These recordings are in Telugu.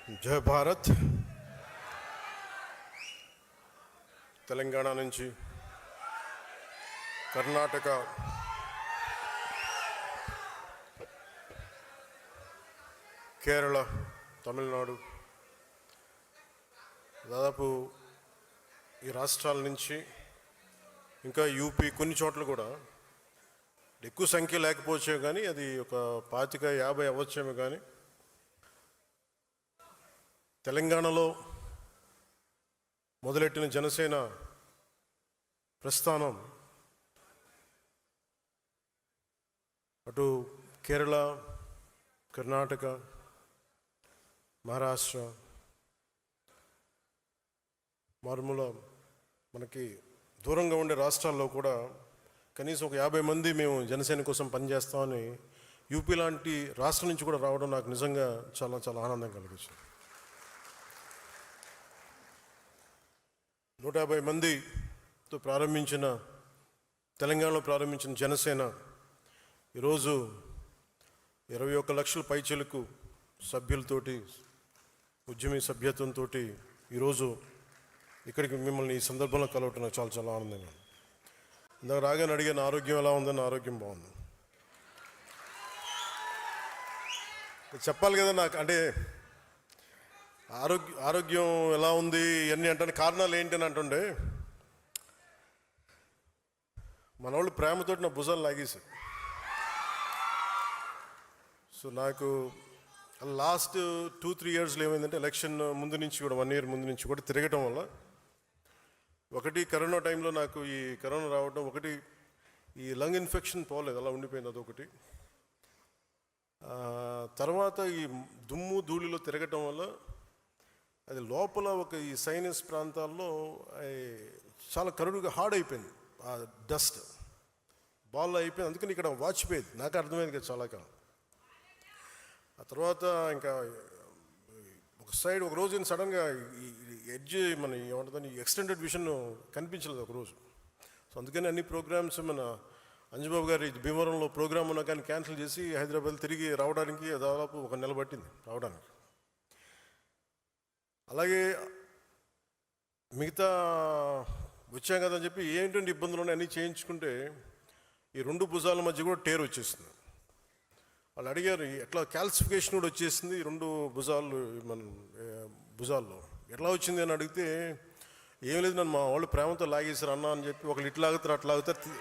జై భారత్. తెలంగాణ నుంచి కర్ణాటక, కేరళ, తమిళనాడు, దాదాపు ఈ రాష్ట్రాల నుంచి ఇంకా యూపీ కొన్ని చోట్ల కూడా ఎక్కువ సంఖ్య లేకపోవచ్చే కానీ అది ఒక 25-50 అవ్వచ్చేమో కానీ తెలంగాణలో మొదలెట్టిన జనసేన ప్రస్థానం అటు కేరళ, కర్ణాటక, మహారాష్ట్ర, మారుమూల మనకి దూరంగా ఉండే రాష్ట్రాల్లో కూడా కనీసం ఒక 50 మంది మేము జనసేన కోసం పనిచేస్తామని యూపీ లాంటి రాష్ట్రం నుంచి కూడా రావడం నాకు నిజంగా చాలా చాలా ఆనందం కలిగించింది. 150 మందితో ప్రారంభించిన తెలంగాణలో ప్రారంభించిన జనసేన ఈరోజు 21 లక్షల పైచిలకు సభ్యులతోటి, ఉద్యమీ సభ్యత్వంతో ఈరోజు ఇక్కడికి మిమ్మల్ని ఈ సందర్భంలో కలవటం నాకు చాలా చాలా ఆనందంగా. ఇందాక రాగానే అడిగాను ఆరోగ్యం ఎలా ఉందని. ఆరోగ్యం బాగుంది. చెప్పాలి కదా నాకు, అంటే ఆరోగ్యం ఎలా ఉంది ఇవన్నీ అంటే కారణాలు ఏంటి అని అంటుండే మన వాళ్ళు ప్రేమతోటి నా భుజాలు లాగేశారు. సో నాకు లాస్ట్ 2-3 ఇయర్స్లో ఏమైందంటే ఎలక్షన్ ముందు నుంచి కూడా 1 ఇయర్ ముందు నుంచి కూడా తిరగటం వల్ల ఒకటి కరోనా టైంలో నాకు ఈ కరోనా రావడం, ఒకటి ఈ లంగ్ ఇన్ఫెక్షన్ పోలేదు, అలా ఉండిపోయింది, అదొకటి. తర్వాత ఈ దుమ్ము ధూళిలో తిరగటం వల్ల అది లోపల ఒక ఈ సైనస్ ప్రాంతాల్లో చాలా కరుడుగా హార్డ్ అయిపోయింది, ఆ డస్ట్ బాల్ అయిపోయింది. అందుకని ఇక్కడ వాచిపోయేది, నాకు అర్థమైంది కదా చాలా కాలం. ఆ తర్వాత ఇంకా ఒక సైడ్ ఒక రోజు సడన్గా ఎడ్జ్ మన ఏమంటుందని ఎక్స్టెండెడ్ విషన్ కనిపించలేదు ఒకరోజు. సో అందుకని అన్ని ప్రోగ్రామ్స్ మన అంజుబాబు గారి భీమవరంలో ప్రోగ్రామ్ ఉన్నా కానీ క్యాన్సిల్ చేసి హైదరాబాద్ తిరిగి రావడానికి దాదాపు 1 నెల పట్టింది రావడానికి. అలాగే మిగతా వచ్చాం కదని చెప్పి ఏంటంటే ఇబ్బందులు ఉన్నాయి అన్నీ చేయించుకుంటే ఈ 2 భుజాల మధ్య కూడా టేర్ వచ్చేసింది. వాళ్ళు అడిగారు ఎట్లా క్యాల్సిఫికేషన్ కూడా వచ్చేసింది 2 భుజాలు, మన భుజాల్లో ఎట్లా వచ్చింది అని అడిగితే ఏం లేదు, నన్ను మా వాళ్ళు ప్రేమతో లాగేశారు అన్న అని చెప్పి, ఒకళ్ళు ఇట్లా లాగుతారు అట్లా లాగుతారు.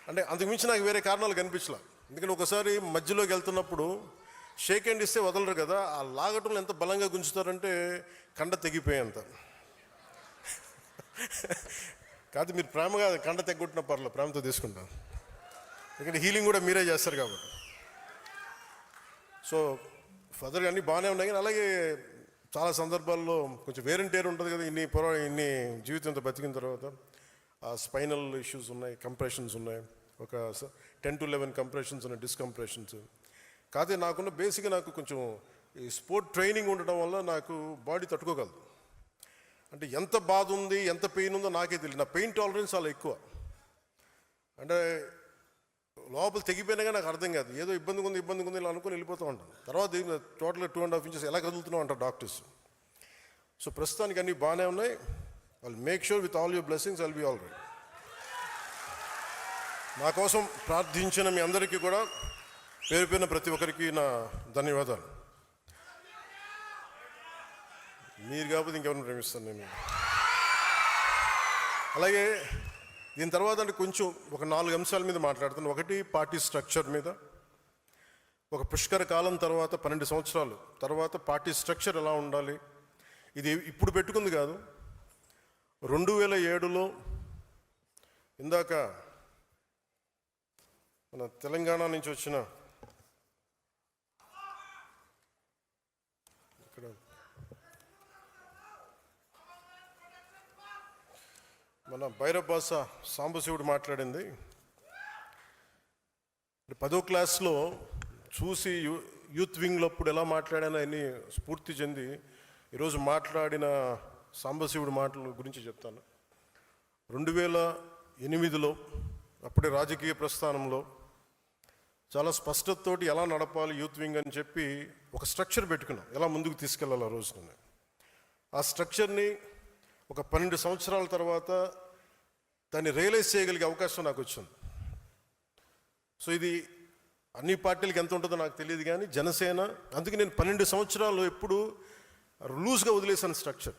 అంటే అంతకుమించి నాకు వేరే కారణాలు కనిపించలే. ఎందుకంటే ఒకసారి మధ్యలోకి వెళ్తున్నప్పుడు షేక్ హ్యాండ్ ఇస్తే వదలరు కదా, ఆ లాగటంలో ఎంత బలంగా గుంజుతారంటే కండ తెగిపోయేంత. కాదు మీరు ప్రేమగా కండ తెగొట్టిన పర్లేదు, ప్రేమతో తీసుకుంటాం, ఎందుకంటే హీలింగ్ కూడా మీరే చేస్తారు కాబట్టి. సో ఫర్దర్గా అన్నీ బాగానే ఉన్నాయి. కానీ అలాగే చాలా సందర్భాల్లో కొంచెం వేరంటేరు ఉంటుంది కదా, ఇన్ని జీవితంతో బతికిన తర్వాత ఆ స్పైనల్ ఇష్యూస్ ఉన్నాయి, కంప్రెషన్స్ ఉన్నాయి, ఒక 10-11 కంప్రెషన్స్ ఉన్నాయి, డిస్కంప్రెషన్స్. కాకపోతే నాకున్న బేసిక్గా నాకు కొంచెం ఈ స్పోర్ట్ ట్రైనింగ్ ఉండటం వల్ల నాకు బాడీ తట్టుకోగలదు. అంటే ఎంత బాధ ఉంది, ఎంత పెయిన్ ఉందో నాకే తెలియదు. నా పెయిన్ టాలరెన్స్ చాలా ఎక్కువ. అంటే లోపల తెగిపోయినాగా నాకు అర్థం కాదు, ఏదో ఇబ్బందిగా ఉంది ఇలా అనుకుని వెళ్ళిపోతూ ఉంటాను. తర్వాత టోటల్గా 2.5 ఇంచెస్ ఎలా కదులుతున్నావు అంటారు డాక్టర్స్. సో ప్రస్తుతానికి అన్నీ బాగానే ఉన్నాయి. I'll make sure with all your blessings I'll be all right. నా కోసం ప్రార్థించిన మీ అందరికీ కూడా పేరు పేరున ప్రతి ఒక్కరికి నా ధన్యవాదాలు. మీరు కాకపోతే ఇంకెవరిని ప్రేమిస్తాను నేను. అలాగే దీని తర్వాత అంటే కొంచెం ఒక 4 అంశాల మీద మాట్లాడుతాను. ఒకటి పార్టీ స్ట్రక్చర్ మీద. ఒక పుష్కర కాలం తర్వాత 12 సంవత్సరాలు తర్వాత పార్టీ స్ట్రక్చర్ ఎలా ఉండాలి, ఇది ఇప్పుడు పెట్టుకుంది కాదు. 2007లో ఇందాక మన తెలంగాణ నుంచి వచ్చిన ఇక్కడ మన భైరవ్ భాష సాంబశివుడు మాట్లాడింది. 10వ క్లాస్లో చూసి యూత్ వింగ్లో అప్పుడు ఎలా మాట్లాడానో అన్ని స్ఫూర్తి చెంది ఈరోజు మాట్లాడిన సాంబశివుడి మాటల గురించి చెప్తాను. 2008లో అప్పుడే రాజకీయ ప్రస్థానంలో చాలా స్పష్టతతోటి ఎలా నడపాలి యూత్ వింగ్ అని చెప్పి ఒక స్ట్రక్చర్ పెట్టుకున్నాం, ఎలా ముందుకు తీసుకెళ్ళాలి ఆ రోజున. ఆ స్ట్రక్చర్ని ఒక 12 సంవత్సరాల తర్వాత దాన్ని రియలైజ్ చేయగలిగే అవకాశం నాకు వచ్చింది. సో ఇది అన్ని పార్టీలకు ఎంత ఉంటుందో నాకు తెలియదు, కానీ జనసేన, అందుకే నేను 12 సంవత్సరాలు ఎప్పుడు లూజ్గా వదిలేసాను స్ట్రక్చర్.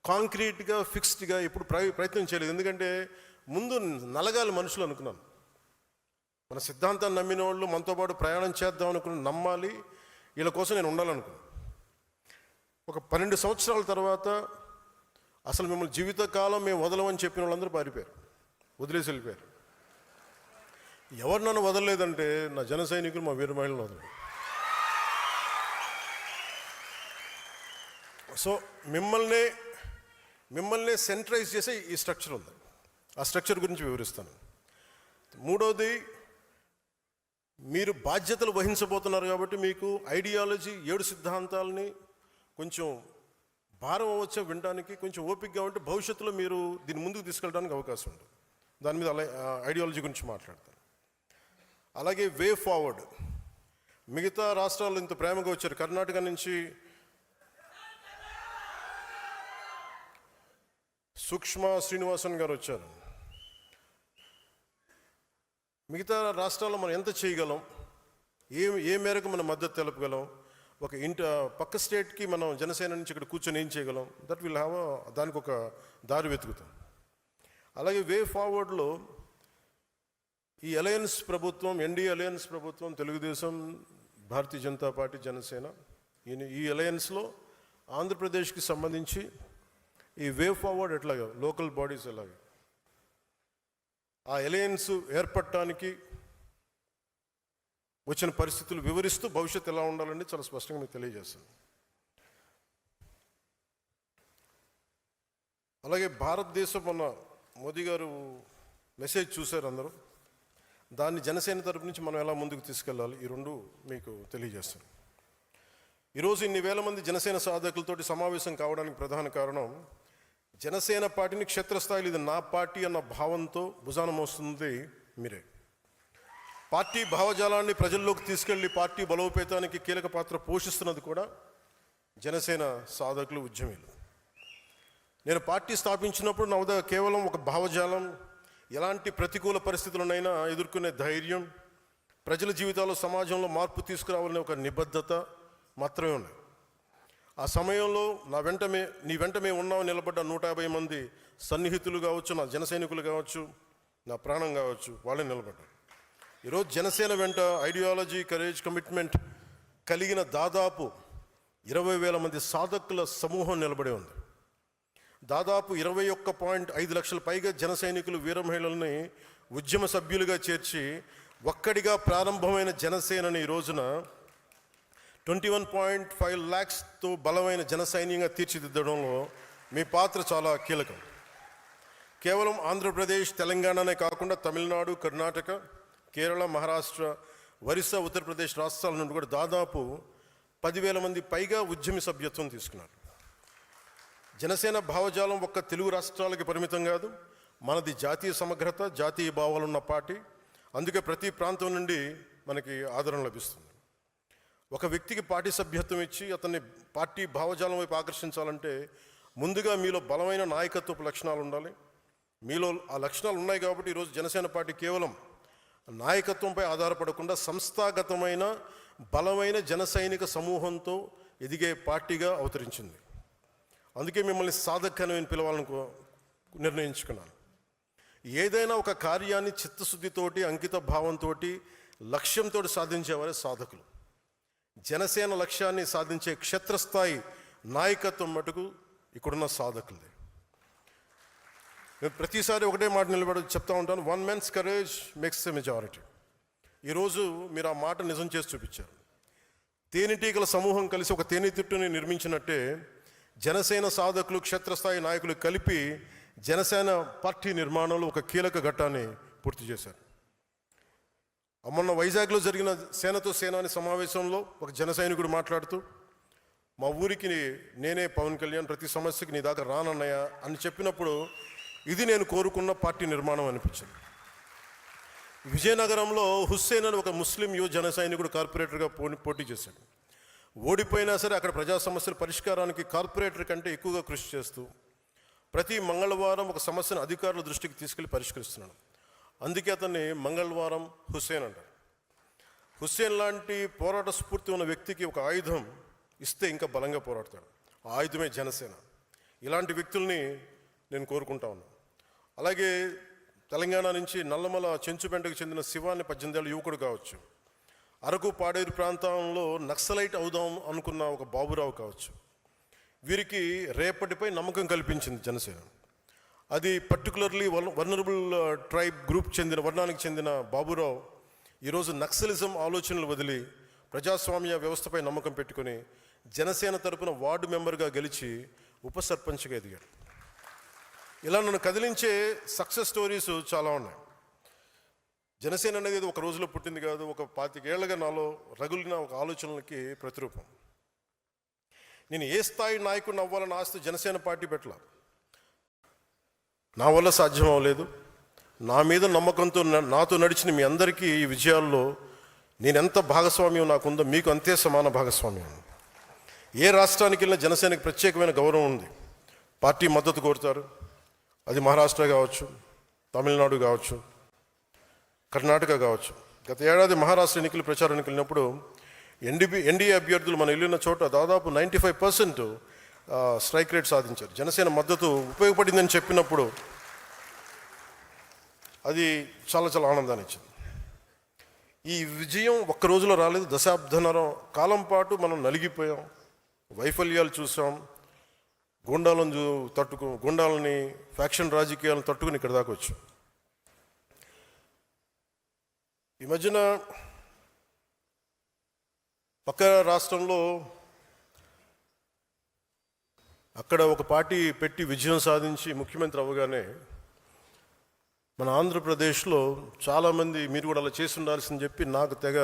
కాంక్రీట్గా ఫిక్స్డ్గా ఎప్పుడు ప్రయత్నం చేయలేదు. ఎందుకంటే ముందు నలగాలి మనుషులు అనుకున్నాను. మన సిద్ధాంతాన్ని నమ్మిన వాళ్ళు మనతో పాటు ప్రయాణం చేద్దాం అనుకుని నమ్మాలి, వీళ్ళ కోసం నేను ఉండాలనుకున్నాను. ఒక 12 సంవత్సరాల తర్వాత అసలు మిమ్మల్ని జీవితకాలం మేము వదలమని చెప్పిన వాళ్ళందరూ పారిపోయారు, వదిలేసి వెళ్ళిపోయారు. ఎవరు నన్ను వదలలేదంటే నా జన సైనికులు, మా వీర మహిళలు వదలరు. సో మిమ్మల్ని సెంట్రైజ్ చేసే ఈ స్ట్రక్చర్ ఉంది. ఆ స్ట్రక్చర్ గురించి వివరిస్తాను. మూడోది, మీరు బాధ్యతలు వహించబోతున్నారు కాబట్టి మీకు ఐడియాలజీ 7 సిద్ధాంతాలని కొంచెం భారం అవ్వచ్చు వినడానికి, కొంచెం ఓపికగా ఉంటే భవిష్యత్తులో మీరు దీన్ని ముందుకు తీసుకెళ్ళడానికి అవకాశం ఉంటుంది. దాని మీద ఐడియాలజీ గురించి మాట్లాడతాను. అలాగే వే ఫార్వర్డ్, మిగతా రాష్ట్రాలు ఇంత ప్రేమగా వచ్చారు. కర్ణాటక నుంచి సుష్మా శ్రీనివాసన్ గారు వచ్చారు. మిగతా రాష్ట్రాల్లో మనం ఎంత చేయగలం, ఏ మేరకు మనం మద్దతు తెలపగలం, ఒక పక్క స్టేట్కి మనం జనసేన నుంచి ఇక్కడ కూర్చొని ఏం చేయగలం, దట్ విల్ హ్యావ్ దానికి ఒక దారి వెతుకుతాం. అలాగే వే ఫార్వర్డ్లో ఈ అలయన్స్ ప్రభుత్వం, ఎన్డీఏ అలయన్స్ ప్రభుత్వం, తెలుగుదేశం, భారతీయ జనతా పార్టీ, జనసేన, ఈ అలయన్స్లో ఆంధ్రప్రదేశ్కి సంబంధించి ఈ వే ఫార్వర్డ్ ఎట్లాగా, లోకల్ బాడీస్ ఎలాగా, ఆ అలయన్స్ ఏర్పడటానికి వచ్చిన పరిస్థితులు వివరిస్తూ భవిష్యత్తు ఎలా ఉండాలని చాలా స్పష్టంగా మీకు తెలియజేస్తాను. అలాగే భారతదేశం, మొన్న మోదీ గారు మెసేజ్ చూశారు అందరూ, దాన్ని జనసేన తరపు నుంచి మనం ఎలా ముందుకు తీసుకెళ్ళాలి, ఈ 2 మీకు తెలియజేస్తాను. ఈరోజు ఇన్ని వేల మంది జనసేన సాధకులతోటి సమావేశం కావడానికి ప్రధాన కారణం, జనసేన పార్టీని క్షేత్రస్థాయిలో ఇది నా పార్టీ అన్న భావంతో భుజాన మోస్తుంది మీరే. పార్టీ భావజాలాన్ని ప్రజల్లోకి తీసుకెళ్లి పార్టీ బలోపేతానికి కీలక పాత్ర పోషిస్తున్నది కూడా జనసేన సాధకులు, ఉద్యమీలు. నేను పార్టీ స్థాపించినప్పుడు నా వద్ద కేవలం ఒక భావజాలం, ఎలాంటి ప్రతికూల పరిస్థితులనైనా ఎదుర్కొనే ధైర్యం, ప్రజల జీవితాల్లో, సమాజంలో మార్పు తీసుకురావాలనే ఒక నిబద్ధత మాత్రమే ఉన్నాయి. ఆ సమయంలో నీ వెంట మేము ఉన్నామని నిలబడ్డ 150 మంది సన్నిహితులు కావచ్చు, నా జన సైనికులు కావచ్చు, నా ప్రాణం కావచ్చు, వాళ్ళే నిలబడ్డారు. ఈరోజు జనసేన వెంట ఐడియాలజీ, కరేజ్, కమిట్మెంట్ కలిగిన దాదాపు 20,000 మంది సాధకుల సమూహం నిలబడి ఉంది. దాదాపు 21.5 లక్షల పైగా జన సైనికులు, వీర మహిళల్ని ఉద్యమ సభ్యులుగా చేర్చి ఒక్కడిగా ప్రారంభమైన జనసేనని ఈ రోజున 21.5 lakhsతో బలమైన జన సైన్యంగా తీర్చిదిద్దడంలో మీ పాత్ర చాలా కీలకం. కేవలం ఆంధ్రప్రదేశ్, తెలంగాణనే కాకుండా తమిళనాడు, కర్ణాటక, కేరళ, మహారాష్ట్ర, ఒరిస్సా, ఉత్తరప్రదేశ్ రాష్ట్రాల నుండి కూడా దాదాపు 10,000 మంది పైగా ఉద్యమి సభ్యత్వం తీసుకున్నారు. జనసేన భావజాలం ఒక్క తెలుగు రాష్ట్రాలకి పరిమితం కాదు, మనది జాతీయ సమగ్రత, జాతీయ భావాలున్న పార్టీ. అందుకే ప్రతి ప్రాంతం నుండి మనకి ఆదరణ లభిస్తుంది. ఒక వ్యక్తికి పార్టీ సభ్యత్వం ఇచ్చి అతన్ని పార్టీ భావజాలం వైపు ఆకర్షించాలంటే ముందుగా మీలో బలమైన నాయకత్వపు లక్షణాలు ఉండాలి. మీలో ఆ లక్షణాలు ఉన్నాయి కాబట్టి ఈరోజు జనసేన పార్టీ కేవలం నాయకత్వంపై ఆధారపడకుండా సంస్థాగతమైన బలమైన జన సైనిక సమూహంతో ఎదిగే పార్టీగా అవతరించింది. అందుకే మిమ్మల్ని సాధకని పిలవాలని నిర్ణయించుకున్నాను. ఏదైనా ఒక కార్యాన్ని చిత్తశుద్ధితోటి, అంకిత భావంతో, లక్ష్యంతో సాధించేవారే సాధకులు. జనసేన లక్ష్యాన్ని సాధించే క్షేత్రస్థాయి నాయకత్వం మటుకు ఇక్కడున్న సాధకులదే. నేను ప్రతిసారి ఒకటే మాట నిలబడి చెప్తా ఉంటాను, 1 man's courage makes a majority. ఈరోజు మీరు ఆ మాట నిజం చేసి చూపించారు. తేనెటీగల సమూహం కలిసి ఒక తేనెతిట్టుని నిర్మించినట్టే జనసేన సాధకులు, క్షేత్రస్థాయి నాయకులు కలిపి జనసేన పార్టీ నిర్మాణంలో ఒక కీలక ఘట్టాన్ని పూర్తి చేశారు. మొన్న వైజాగ్లో జరిగిన సేనతో సేన అనే సమావేశంలో ఒక జన సైనికుడు మాట్లాడుతూ, మా ఊరికి నేనే పవన్ కళ్యాణ్, ప్రతి సమస్యకి నీ దాకా రానన్నయ్య అని చెప్పినప్పుడు ఇది నేను కోరుకున్న పార్టీ నిర్మాణం అనిపించింది. విజయనగరంలో హుస్సేన్ అని ఒక ముస్లిం యువ జన సైనికుడు కార్పొరేటర్గా పోటీ చేశాడు. ఓడిపోయినా సరే అక్కడ ప్రజా సమస్యల పరిష్కారానికి కార్పొరేటర్ కంటే ఎక్కువగా కృషి చేస్తూ ప్రతి మంగళవారం ఒక సమస్యను అధికారుల దృష్టికి తీసుకెళ్లి పరిష్కరిస్తున్నాడు. అందుకే అతన్ని మంగళవారం హుస్సేన్ అంటారు. హుస్సేన్ లాంటి పోరాట స్ఫూర్తి ఉన్న వ్యక్తికి ఒక ఆయుధం ఇస్తే ఇంకా బలంగా పోరాడతాడు. ఆ ఆయుధమే జనసేన. ఇలాంటి వ్యక్తుల్ని నేను కోరుకుంటా ఉన్నాను. అలాగే తెలంగాణ నుంచి నల్లమల చెంచుపెంటకు చెందిన శివాని 18 ఏళ్ళ యువకుడు కావచ్చు, అరకు పాడేరు ప్రాంతంలో నక్సలైట్ అవుదాం అనుకున్న ఒక బాబురావు కావచ్చు, వీరికి రేపటిపై నమ్మకం కల్పించింది జనసేన. అది పర్టికులర్లీ వల్నరబుల్ ట్రైబ్ గ్రూప్ వర్ణానికి చెందిన బాబురావు ఈరోజు నక్సలిజం ఆలోచనలు వదిలి ప్రజాస్వామ్య వ్యవస్థపై నమ్మకం పెట్టుకొని జనసేన తరపున వార్డు మెంబర్గా గెలిచి ఉప సర్పంచ్గా ఎదిగాడు. ఇలా నన్ను కదిలించే సక్సెస్ స్టోరీస్ చాలా ఉన్నాయి. జనసేన అనేది ఒక రోజులో పుట్టింది కాదు, ఒక 25 ఏళ్లుగా నాలో రగులిన ఒక ఆలోచనలకి ప్రతిరూపం. నేను ఏ స్థాయి నాయకుడిని అవ్వాలని ఆస్తి జనసేన పార్టీ పెట్టలా. నా వల్ల సాధ్యం అవ్వలేదు. నా మీద నమ్మకంతో నాతో నడిచిన మీ అందరికీ ఈ విజయాల్లో నేనెంత భాగస్వామ్యం నాకుందో మీకు అంతే సమాన భాగస్వామ్యం. ఏ రాష్ట్రానికి వెళ్ళినా జనసేనకి ప్రత్యేకమైన గౌరవం ఉంది. పార్టీ మద్దతు కోరుతారు. అది మహారాష్ట్ర కావచ్చు, తమిళనాడు కావచ్చు, కర్ణాటక కావచ్చు. గత ఏడాది మహారాష్ట్ర ఎన్నికలు ప్రచారానికి వెళ్ళినప్పుడు ఎన్డీఏ అభ్యర్థులు మనం వెళ్ళిన చోట దాదాపు 95% స్ట్రైక్ రేట్ సాధించారు. జనసేన మద్దతు ఉపయోగపడిందని చెప్పినప్పుడు అది చాలా చాలా ఆనందాన్ని ఇచ్చింది. ఈ విజయం ఒక్క రోజులో రాలేదు. దశాబ్దన్నర కాలం పాటు మనం నలిగిపోయాం, వైఫల్యాలు చూసాం, గుండాలని ఫ్యాక్షన్ రాజకీయాలను తట్టుకుని ఇక్కడ దాకా వచ్చాం. ఈ మధ్యన పక్క రాష్ట్రంలో అక్కడ ఒక పార్టీ పెట్టి విజయం సాధించి ముఖ్యమంత్రి అవ్వగానే మన ఆంధ్రప్రదేశ్లో చాలామంది మీరు కూడా అలా చేసి ఉండాల్సిందని చెప్పి నాకు తెగ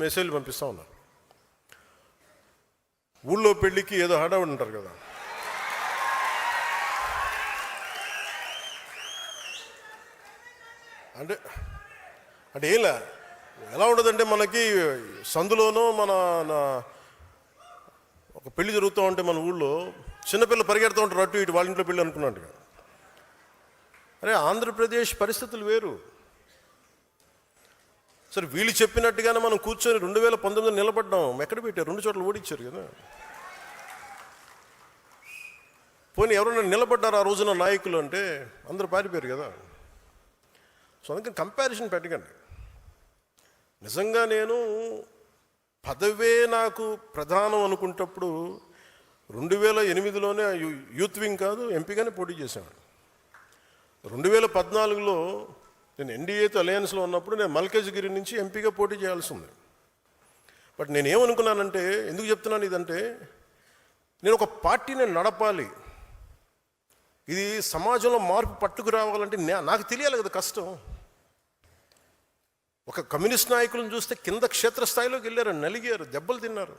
మెసేజ్లు పంపిస్తూ ఉన్నారు. ఊళ్ళో పెళ్ళికి ఏదో హడావుడి ఉంటారు కదా, అంటే అంటే ఏంలా ఎలా ఉండదంటే మనకి సందులోనో ఒక పెళ్లి జరుగుతూ ఉంటే మన ఊళ్ళో చిన్నపిల్లలు పరిగెడుతూ ఉంటారు అటు ఇటు, వాళ్ళ ఇంట్లో పెళ్ళి అనుకున్నట్టుగా. అరే ఆంధ్రప్రదేశ్ పరిస్థితులు వేరు. సరే వీళ్ళు చెప్పినట్టుగానే మనం కూర్చొని 2019 నిలబడ్డాం. ఎక్కడ పెట్టారు? 2 చోట్ల ఓడించారు కదా. పోనీ ఎవరైనా నిలబడ్డారు ఆ రోజున నాయకులు అంటే అందరూ పారిపోయారు కదా. సో అందుకని కంపారిజన్ పెట్టకండి. నిజంగా నేను పదవే నాకు ప్రధానం అనుకుంటప్పుడు 2008లోనే యూత్ వింగ్ కాదు ఎంపీగానే పోటీ చేశాను. 2014లో నేను ఎన్డీఏతో అలయన్స్లో ఉన్నప్పుడు నేను మల్కాజ్గిరి నుంచి ఎంపీగా పోటీ చేయాల్సి ఉంది. బట్ నేనేమనుకున్నానంటే, ఎందుకు చెప్తున్నాను ఇదంటే, నేను ఒక పార్టీని నడపాలి, ఇది సమాజంలో మార్పు పట్టుకురావాలంటే నాకు తెలియాలి కదా కష్టం. ఒక కమ్యూనిస్ట్ నాయకులను చూస్తే కింద క్షేత్రస్థాయిలోకి వెళ్ళారు, నలిగారు, దెబ్బలు తిన్నారు.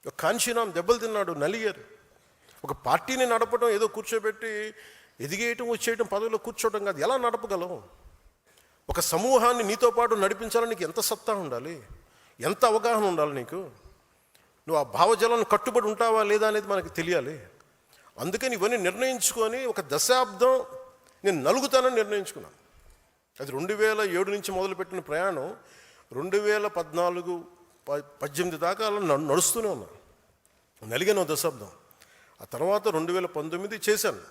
ఒక కాంశీరామ్ దెబ్బలు తిన్నాడు, నలిగారు. ఒక పార్టీని నడపడం ఏదో కూర్చోబెట్టి ఎదిగేయటం వచ్చేయటం పదవిలో కూర్చోవటం కాదు. ఎలా నడపగలం? ఒక సమూహాన్ని నీతో పాటు నడిపించాలని నీకు ఎంత సత్తా ఉండాలి, ఎంత అవగాహన ఉండాలి నీకు. నువ్వు ఆ భావజాలను కట్టుబడి ఉంటావా లేదా అనేది మనకు తెలియాలి. అందుకని ఇవన్నీ నిర్ణయించుకొని ఒక దశాబ్దం నేను నలుగుతానని నిర్ణయించుకున్నాను. అది 2007 నుంచి మొదలుపెట్టిన ప్రయాణం 2014-18 దాకా అలా నడుస్తూనే ఉన్నా. నలిగాను దశాబ్దం. ఆ తర్వాత 2019 చేశాను.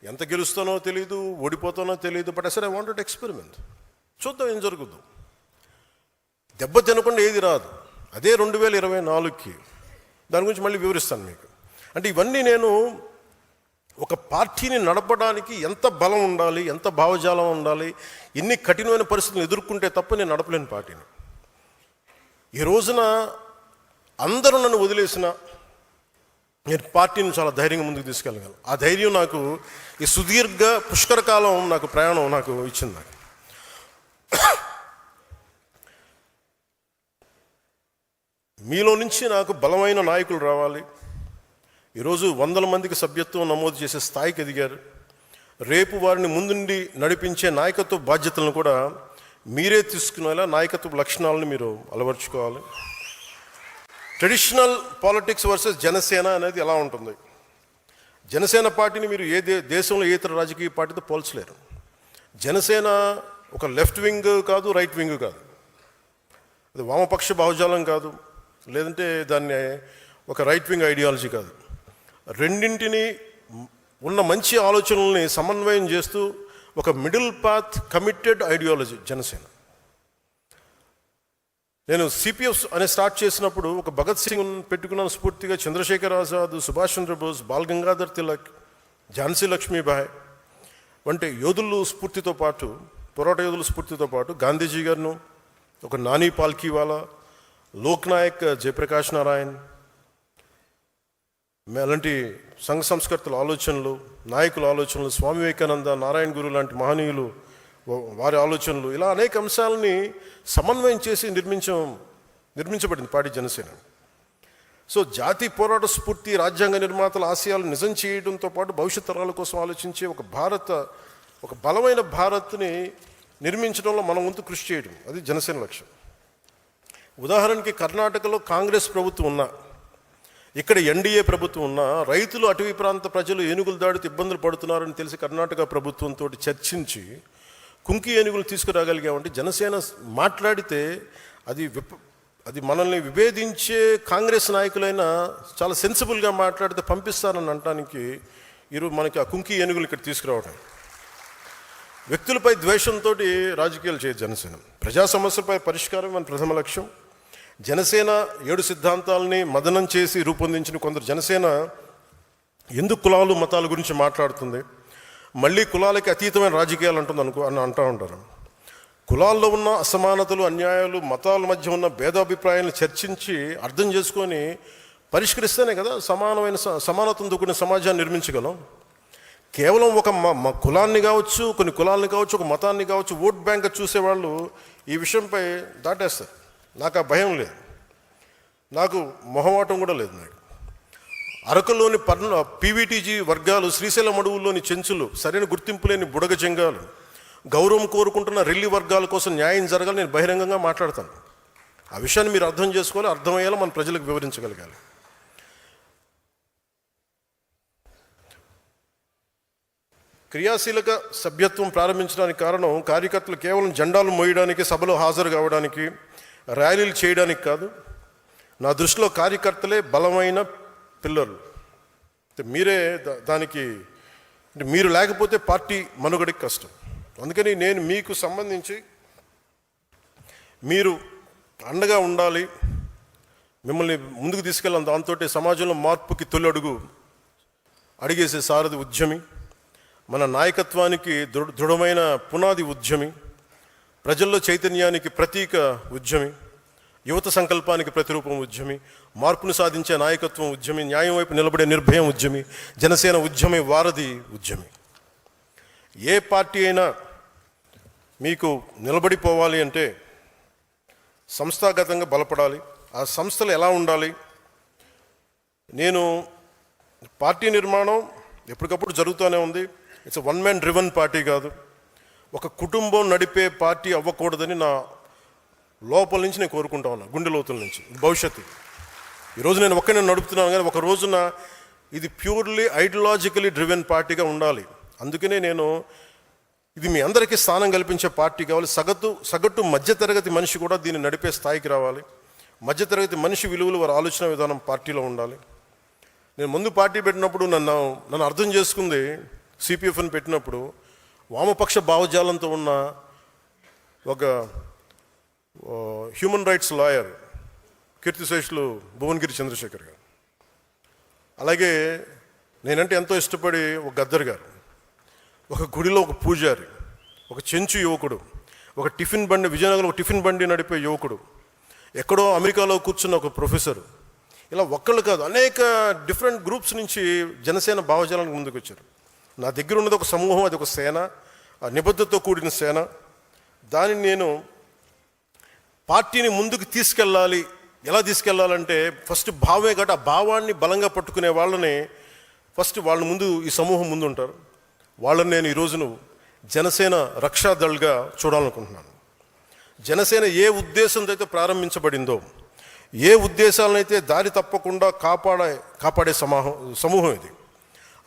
ఎంత గెలుస్తానో తెలియదు, ఓడిపోతానో తెలియదు. బట్ అసలు ఐ వాంటెడ్ ఎక్స్పెరిమెంట్. చూద్దాం ఏం జరుగుద్దు. దెబ్బ తినకుండా ఏది రాదు. అదే 2024కి దాని గురించి మళ్ళీ వివరిస్తాను మీకు. అంటే ఇవన్నీ నేను ఒక పార్టీని నడపడానికి ఎంత బలం ఉండాలి, ఎంత భావజాలం ఉండాలి, ఎన్ని కఠినమైన పరిస్థితులు ఎదుర్కొంటే తప్ప నేను నడపలేని పార్టీని. ఈ రోజున అందరూ నన్ను వదిలేసిన నేను పార్టీని చాలా ధైర్యంగా ముందుకు తీసుకెళ్ళగలను. ఆ ధైర్యం నాకు ఈ సుదీర్ఘ పుష్కర కాలం నాకు ప్రయాణం నాకు ఇచ్చింది. నాకు మీలో నుంచి నాకు బలమైన నాయకులు రావాలి. ఈరోజు 100 మందికి సభ్యత్వం నమోదు చేసే స్థాయికి ఎదిగారు. రేపు వారిని ముందుండి నడిపించే నాయకత్వ బాధ్యతలను కూడా మీరే తీసుకునేలా నాయకత్వ లక్షణాలను మీరు అలవర్చుకోవాలి. ట్రెడిషనల్ పాలిటిక్స్ వర్సెస్ జనసేన అనేది ఎలా ఉంటుంది? జనసేన పార్టీని మీరు దేశంలో ఏ ఇతర రాజకీయ పార్టీతో పోల్చలేరు. జనసేన ఒక లెఫ్ట్ వింగ్ కాదు, రైట్ వింగ్ కాదు, అది వామపక్ష భావజాలం కాదు, లేదంటే దాన్ని ఒక రైట్ వింగ్ ఐడియాలజీ కాదు. రెండింటిని ఉన్న మంచి ఆలోచనల్ని సమన్వయం చేస్తూ ఒక middle path committed ideology Janasena. నేను సిపిఎఫ్ అనే స్టార్ట్ చేసినప్పుడు ఒక భగత్ సింగ్ పెట్టుకున్న స్ఫూర్తిగా చంద్రశేఖర్ ఆజాద్, సుభాష్ చంద్రబోస్, బాల్ గంగాధర్ తిలక్, ఝాన్సీ లక్ష్మీబాయి వంటి యోధులు స్ఫూర్తితో పాటు, పోరాట యోధుల స్ఫూర్తితో పాటు గాంధీజీ గారిను, ఒక నాని పాల్కీవాలా, లోక్ నాయక్ జయప్రకాష్ నారాయణ్, అలాంటి సంఘ సంస్కర్తల ఆలోచనలు, నాయకుల ఆలోచనలు, స్వామి వివేకానంద, నారాయణ గురు లాంటి మహనీయులు వారి ఆలోచనలు, ఇలా అనేక అంశాలని సమన్వయం చేసి నిర్మించబడింది పార్టీ జనసేన. సో జాతి పోరాట స్ఫూర్తి, రాజ్యాంగ నిర్మాతల ఆశయాలు నిజం చేయడంతో పాటు భవిష్యత్ తరాల కోసం ఆలోచించే ఒక బలమైన భారత్ని నిర్మించడంలో మన వంతు కృషి చేయడం, అది జనసేన లక్ష్యం. ఉదాహరణకి కర్ణాటకలో కాంగ్రెస్ ప్రభుత్వం ఉన్నా, ఇక్కడ ఎన్డీఏ ప్రభుత్వం ఉన్నా, రైతులు, అటవీ ప్రాంత ప్రజలు ఏనుగులు దాడితో ఇబ్బందులు పడుతున్నారని తెలిసి కర్ణాటక ప్రభుత్వంతో చర్చించి కుంకి ఏనుగులు తీసుకురాగలిగామంటే, జనసేన మాట్లాడితే అది మనల్ని విభేదించే కాంగ్రెస్ నాయకులైనా చాలా సెన్సిబుల్గా మాట్లాడితే పంపిస్తారని అనటానికి ఈరోజు మనకి ఆ కుంకి ఏనుగులు ఇక్కడ తీసుకురావడం. వ్యక్తులపై ద్వేషంతో రాజకీయాలు చేయదు జనసేన. ప్రజా సమస్యలపై పరిష్కారం మన ప్రథమ లక్ష్యం. జనసేన 7 సిద్ధాంతాలని మదనం చేసి రూపొందించిన కొందరు జనసేన ఎందుకు కులాలు మతాల గురించి మాట్లాడుతుంది, మళ్ళీ కులాలకి అతీతమైన రాజకీయాలు అని అంటూ ఉంటారు. కులాల్లో ఉన్న అసమానతలు, అన్యాయాలు, మతాల మధ్య ఉన్న భేదాభిప్రాయాలను చర్చించి అర్థం చేసుకొని పరిష్కరిస్తేనే కదా సమానతను కూడిన సమాజాన్ని నిర్మించగలం. కేవలం ఒక కులాన్ని కావచ్చు, కొన్ని కులాలని కావచ్చు, ఒక మతాన్ని కావచ్చు ఓట్ బ్యాంక్ చూసేవాళ్ళు ఈ విషయంపై దాటేస్తారు. నాకు ఆ భయం లేదు, నాకు మొహమాటం కూడా లేదు. నాకు అరకులోని పీవీటీజీ వర్గాలు, శ్రీశైలం అడవుల్లోని చెంచులు, సరైన గుర్తింపు లేని బుడగ జంగాలు, గౌరవం కోరుకుంటున్న రెల్లి వర్గాల కోసం న్యాయం జరగాలి నేను బహిరంగంగా మాట్లాడతాను. ఆ విషయాన్ని మీరు అర్థం చేసుకోవాలి, అర్థమయ్యేలా మన ప్రజలకు వివరించగలగాలి. క్రియాశీలక సభ్యత్వం ప్రారంభించడానికి కారణం కార్యకర్తలు కేవలం జెండాలు మోయడానికి, సభలో హాజరు కావడానికి, ర్యాలీలు చేయడానికి కాదు. నా దృష్టిలో కార్యకర్తలే బలమైన పిల్లలు. మీరే దానికి మీరు లేకపోతే పార్టీ మనుగడకి కష్టం. అందుకని నేను మీకు సంబంధించి మీరు అండగా ఉండాలి, మిమ్మల్ని ముందుకు తీసుకెళ్ళాలి. దాంతో సమాజంలో మార్పుకి తొలి అడిగేసే సారథి ఉద్యమి, మన నాయకత్వానికి దృఢమైన పునాది ఉద్యమి, ప్రజల్లో చైతన్యానికి ప్రతీక ఉద్యమి, యువత సంకల్పానికి ప్రతిరూపం ఉద్యమి, మార్పును సాధించే నాయకత్వం ఉద్యమి, న్యాయం వైపు నిలబడే నిర్భయం ఉద్యమి, జనసేన ఉద్యమి వారధి ఉద్యమి. ఏ పార్టీ అయినా మీకు నిలబడిపోవాలి అంటే సంస్థాగతంగా బలపడాలి. ఆ సంస్థలు ఎలా ఉండాలి? నేను పార్టీ నిర్మాణం ఎప్పటికప్పుడు జరుగుతూనే ఉంది. It's one man driven party కాదు, ఒక కుటుంబం నడిపే పార్టీ అవ్వకూడదని నా లోపల నుంచి నేను కోరుకుంటా ఉన్నా, గుండె లోతుల నుంచి. భవిష్యత్తు ఈరోజు నేను ఒక్కనే నడుపుతున్నాను, కానీ ఒక రోజున ఇది ప్యూర్లీ ఐడియాలజికలీ డ్రివెన్ పార్టీగా ఉండాలి. అందుకనే నేను ఇది మీ అందరికీ స్థానం కల్పించే పార్టీ కావాలి. సగటు మధ్యతరగతి మనిషి కూడా దీన్ని నడిపే స్థాయికి రావాలి. మధ్యతరగతి మనిషి విలువలు, వారి ఆలోచన విధానం పార్టీలో ఉండాలి. నేను ముందు పార్టీ పెట్టినప్పుడు నన్ను అర్థం చేసుకుంది, సిపిఎఫ్ని పెట్టినప్పుడు వామపక్ష భావజాలంతో ఉన్న ఒక హ్యూమన్ రైట్స్ లాయర్, కీర్తిశేషులు భువనగిరి చంద్రశేఖర్ గారు, అలాగే నేనంటే ఎంతో ఇష్టపడి ఒక గద్దర్ గారు, ఒక గుడిలో ఒక పూజారి, ఒక చెంచు యువకుడు, ఒక టిఫిన్ బండి, విజయనగరం ఒక టిఫిన్ బండి నడిపే యువకుడు, ఎక్కడో అమెరికాలో కూర్చున్న ఒక ప్రొఫెసర్, ఇలా ఒక్కళ్ళు కాదు అనేక డిఫరెంట్ గ్రూప్స్ నుంచి జనసేన భావజాలానికి ముందుకు వచ్చారు. నా దగ్గర ఉన్నది ఒక సమూహం, అది ఒక సేన, ఆ నిబద్ధతతో కూడిన సేన. దానిని నేను పార్టీని ముందుకు తీసుకెళ్ళాలి. ఎలా తీసుకెళ్ళాలంటే ఫస్ట్ భావమే కాబట్టి ఆ భావాన్ని బలంగా పట్టుకునే వాళ్ళని ఫస్ట్ వాళ్ళ ముందు ఈ సమూహం ముందు ఉంటారు. వాళ్ళని నేను ఈరోజును జనసేన రక్షాదళ్గా చూడాలనుకుంటున్నాను. జనసేన ఏ ఉద్దేశంతో అయితే ప్రారంభించబడిందో, ఏ ఉద్దేశాలనైతే దారి తప్పకుండా కాపాడే సమూహం ఇది.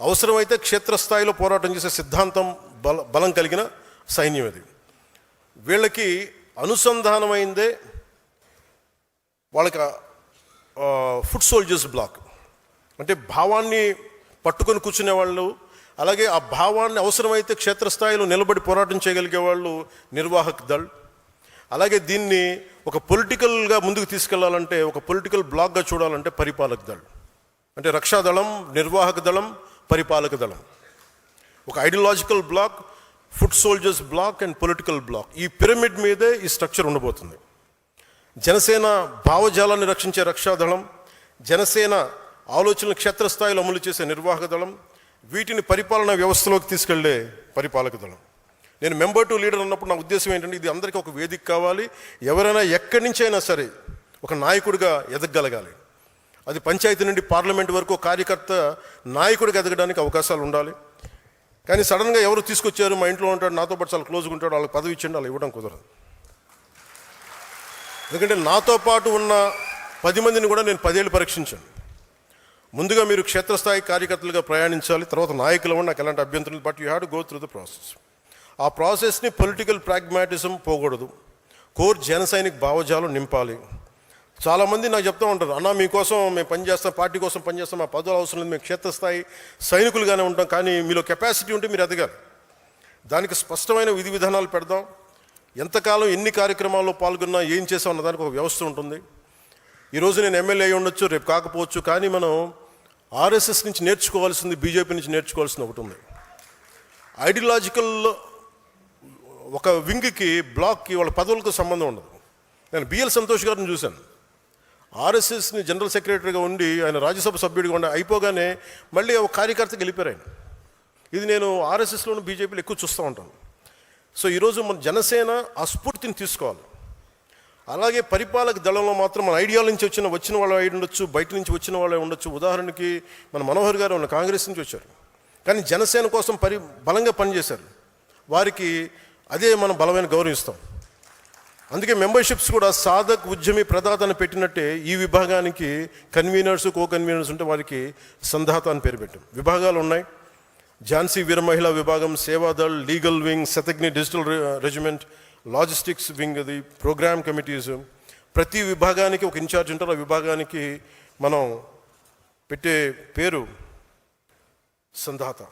అవసరమైతే క్షేత్రస్థాయిలో పోరాటం చేసే సిద్ధాంతం బలం కలిగిన సైన్యం ఇది. వీళ్ళకి అనుసంధానమైందే వాళ్ళకి ఫుట్ సోల్జర్స్ బ్లాక్, అంటే భావాన్ని పట్టుకొని కూర్చునే వాళ్ళు, అలాగే ఆ భావాన్ని అవసరమైతే క్షేత్రస్థాయిలో నిలబడి పోరాటం చేయగలిగే వాళ్ళు నిర్వాహక్ దళ్. అలాగే దీన్ని ఒక పొలిటికల్గా ముందుకు తీసుకెళ్లాలంటే, ఒక పొలిటికల్ బ్లాక్గా చూడాలంటే పరిపాలక దళ్. అంటే రక్షాదళం, నిర్వాహక దళం, పరిపాలక దళం. ఒక ideological block, foot soldiers block and political block. ఈ పిరమిడ్ మీదే ఈ స్ట్రక్చర్ ఉండబోతుంది. జనసేన భావజాలాన్ని రక్షించే రక్షాదళం, జనసేన ఆలోచనలు క్షేత్రస్థాయిలో అమలు చేసే నిర్వాహక దళం, వీటిని పరిపాలనా వ్యవస్థలోకి తీసుకెళ్లే పరిపాలక దళం. నేను మెంబర్ టు లీడర్ అన్నప్పుడు నా ఉద్దేశం ఏంటంటే, ఇది అందరికీ ఒక వేదిక కావాలి. ఎవరైనా ఎక్కడి నుంచి అయినా సరే ఒక నాయకుడిగా ఎదగగలగాలి. అది పంచాయతీ నుండి పార్లమెంట్ వరకు కార్యకర్త నాయకుడిగా ఎదగడానికి అవకాశాలు ఉండాలి. కానీ సడన్గా ఎవరు తీసుకొచ్చారు, మా ఇంట్లో ఉంటాడు, నాతో పాటు చాలా క్లోజ్గా ఉంటాడు, వాళ్ళకి పదవి ఇచ్చండి, అలా ఇవ్వడం కుదరదు. ఎందుకంటే నాతో పాటు ఉన్న 10 మందిని కూడా నేను 10 ఏళ్ళు పరీక్షించాను. ముందుగా మీరు క్షేత్రస్థాయి కార్యకర్తలుగా ప్రయాణించాలి, తర్వాత నాయకులు అవ్వండి, నాకు ఎలాంటి అభ్యంతరం. But you have to go through the process. ఆ ప్రాసెస్ని పొలిటికల్ ప్రాగ్మాటిజం పోకూడదు, కోర్ జన సైనిక్ భావజాలం నింపాలి. చాలామంది నాకు చెప్తూ ఉంటారు, అన్న మీకోసం మేము పనిచేస్తాం, పార్టీ కోసం పనిచేస్తాం, మా పదవులు అవసరం లేదు, మేము క్షేత్రస్థాయి సైనికులుగానే ఉంటాం, కానీ మీలో కెపాసిటీ ఉంటే మీరు ఎదగాలి. దానికి స్పష్టమైన విధి విధానాలు పెడదాం. ఎంతకాలం ఎన్ని కార్యక్రమాల్లో పాల్గొన్నా ఏం చేసాం అన్న దానికి ఒక వ్యవస్థ ఉంటుంది. ఈరోజు నేను ఎమ్మెల్యే అయి ఉండొచ్చు, రేపు కాకపోవచ్చు, కానీ మనం ఆర్ఎస్ఎస్ నుంచి నేర్చుకోవాల్సింది, బీజేపీ నుంచి నేర్చుకోవాల్సింది ఒకటి ఉంది. ఐడియాలజికల్ ఒక వింగ్కి, బ్లాక్కి, వాళ్ళ పదవులకు సంబంధం ఉండదు. నేను బిఎల్ సంతోష్ గారిని చూశాను. ఆర్ఎస్ఎస్ని జనరల్ సెక్రటరీగా ఉండి, ఆయన రాజ్యసభ సభ్యుడిగా ఉండి అయిపోగానే మళ్ళీ ఒక కార్యకర్తకి వెళ్ళిపోయారు ఆయన. ఇది నేను ఆర్ఎస్ఎస్లోను బీజేపీలో ఎక్కువ చూస్తూ ఉంటాను. సో ఈరోజు మన జనసేన ఆ స్ఫూర్తిని తీసుకోవాలి. అలాగే పరిపాలక దళంలో మాత్రం మన ఐడియాల నుంచి వచ్చిన వాళ్ళు అయి ఉండొచ్చు, బయట నుంచి వచ్చిన వాళ్ళే ఉండొచ్చు. ఉదాహరణకి మన మనోహర్ గారు ఉన్న కాంగ్రెస్ నుంచి వచ్చారు, కానీ జనసేన కోసం బలంగా పనిచేశారు. వారికి అదే మనం బలమైన గౌరవిస్తాం. అందుకే మెంబర్షిప్స్ కూడా సాధక్, ఉద్యమి, ప్రదాత అని పెట్టినట్టే ఈ విభాగానికి కన్వీనర్స్, కో కన్వీనర్స్ ఉంటే వారికి సంధాత అని పేరు పెట్టాం. విభాగాలు ఉన్నాయి. ఝాన్సీ వీర మహిళా విభాగం, Sevadal, legal wing, Shataghni digital regiment, logistics wing, అది ప్రోగ్రామ్ కమిటీస్. ప్రతి విభాగానికి ఒక ఇన్ఛార్జ్ ఉంటారు. ఆ విభాగానికి మనం పెట్టే పేరు సంధాత.